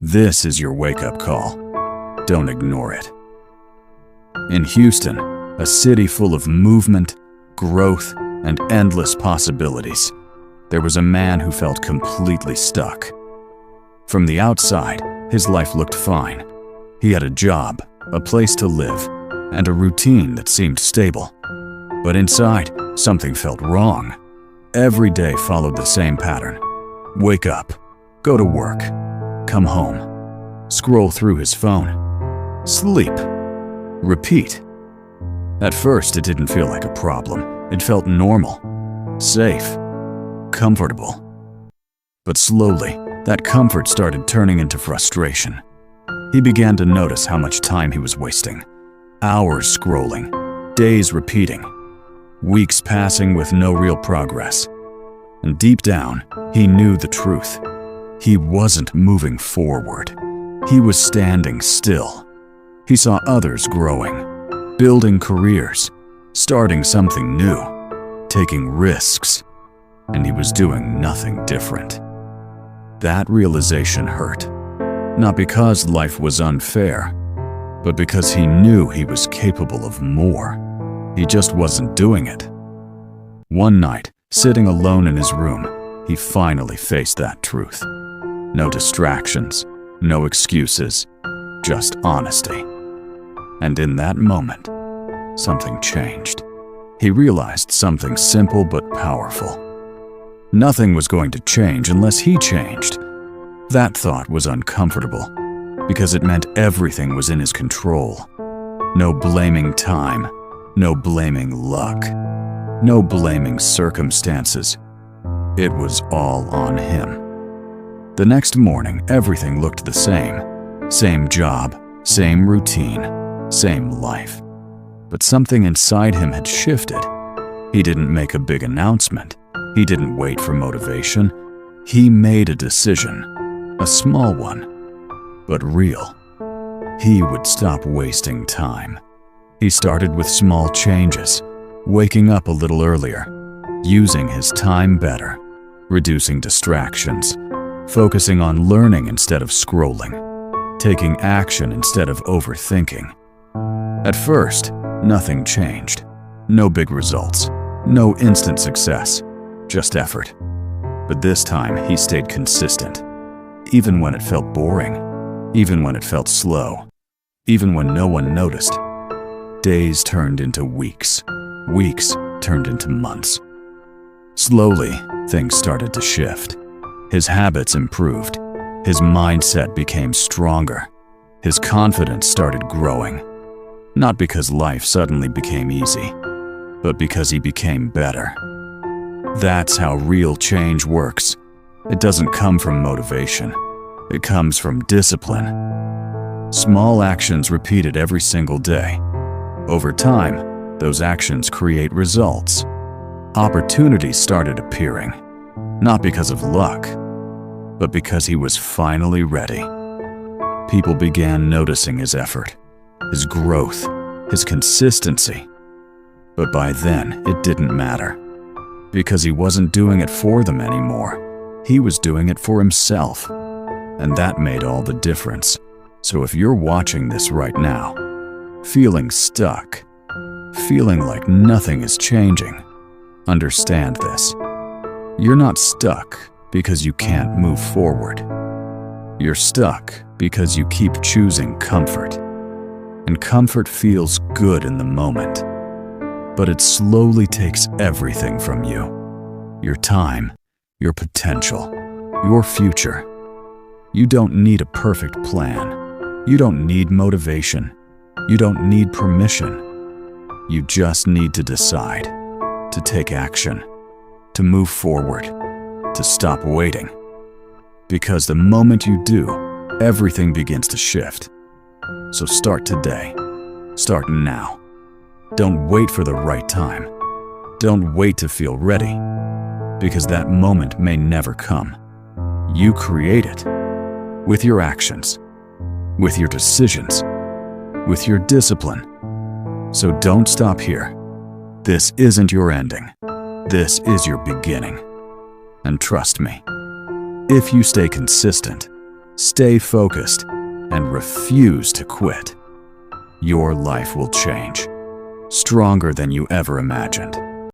This is your wake-up call. Don't ignore it. In Houston, a city full of movement, growth, and endless possibilities, there was a man who felt completely stuck. From the outside, his life looked fine. He had a job, a place to live, and a routine that seemed stable. But inside, something felt wrong. Every day followed the same pattern. Wake up, go to work, come home, scroll through his phone, sleep, repeat. At first, it didn't feel like a problem. It felt normal, safe, comfortable. But slowly, that comfort started turning into frustration. He began to notice how much time he was wasting. Hours scrolling, days repeating, weeks passing with no real progress. And deep down, he knew the truth. He wasn't moving forward. He was standing still. He saw others growing, building careers, starting something new, taking risks, and he was doing nothing different. That realization hurt, not because life was unfair, but because he knew he was capable of more. He just wasn't doing it. One night, sitting alone in his room, he finally faced that truth. No distractions, no excuses, just honesty. And in that moment, something changed. He realized something simple but powerful. Nothing was going to change unless he changed. That thought was uncomfortable because it meant everything was in his control. No blaming time, no blaming luck, no blaming circumstances. It was all on him. The next morning, everything looked the same. Same job, same routine, same life. But something inside him had shifted. He didn't make a big announcement. He didn't wait for motivation. He made a decision, a small one, but real. He would stop wasting time. He started with small changes, waking up a little earlier, using his time better, reducing distractions, focusing on learning instead of scrolling, taking action instead of overthinking. At first, nothing changed. No big results, no instant success, just effort. But this time, he stayed consistent, even when it felt boring, even when it felt slow, even when no one noticed. Days turned into weeks, weeks turned into months. Slowly, things started to shift. His habits improved. His mindset became stronger. His confidence started growing. Not because life suddenly became easy, but because he became better. That's how real change works. It doesn't come from motivation. It comes from discipline. Small actions repeated every single day. Over time, those actions create results. Opportunities started appearing, not because of luck, but because he was finally ready. People began noticing his effort, his growth, his consistency. But by then, it didn't matter, because he wasn't doing it for them anymore. He was doing it for himself, and that made all the difference. So if you're watching this right now, feeling stuck, feeling like nothing is changing, understand this. You're not stuck because you can't move forward. You're stuck because you keep choosing comfort. And comfort feels good in the moment, but it slowly takes everything from you. Your time, your potential, your future. You don't need a perfect plan. You don't need motivation. You don't need permission. You just need to decide, to take action, to move forward, to stop waiting. Because the moment you do, everything begins to shift. So start today. Start now. Don't wait for the right time. Don't wait to feel ready, because that moment may never come. You create it with your actions, with your decisions, with your discipline. So don't stop here. This isn't your ending. This is your beginning. And trust me, if you stay consistent, Stay focused and refuse to quit. Your life will change, stronger than you ever imagined.